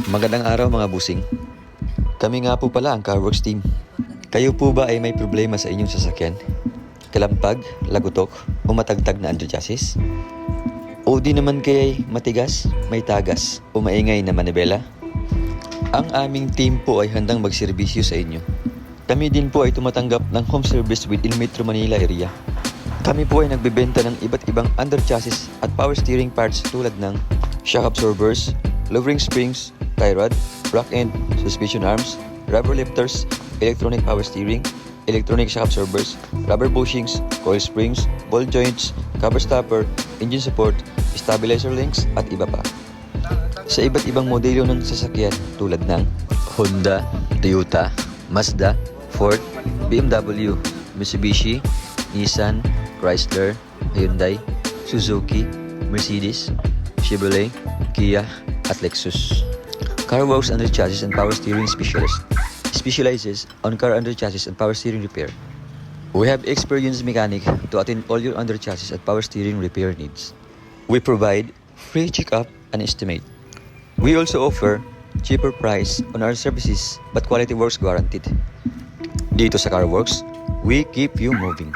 Magandang araw mga busing. Kami nga po pala ang Worx team. Kayo po ba ay may problema sa inyong sasakyan? Kalampag, Lagutok o matagtag na Underchassis? O di naman kaya'y matigas, may tagas o maingay na Manibela? Ang aming team po ay handang magserbisyo sa inyo. Kami din po ay tumatanggap ng home service within Metro Manila area. Kami po ay nagbebenta ng iba't ibang underchassis at power steering parts tulad ng shock absorbers, lowering springs, tie rod, rock end, suspension arms, rubber lifters, electronic power steering, electronic shock absorbers, rubber bushings, coil springs, ball joints, cover stopper, engine support, stabilizer links at iba pa. Sa iba't ibang modelo ng sasakyan tulad ng Honda, Toyota, Mazda, Ford, BMW, Mitsubishi, Nissan, Chrysler, Hyundai, Suzuki, Mercedes, Chevrolet, Kia, at Lexus. Worx Underchassis and Power Steering Specialist specializes on car underchassis and power steering repair. We have experienced mechanic to attend all your underchassis and power steering repair needs. We provide free checkup and estimate. We also offer cheaper price on our services but quality works guaranteed. Dito sa Worx, we keep you moving.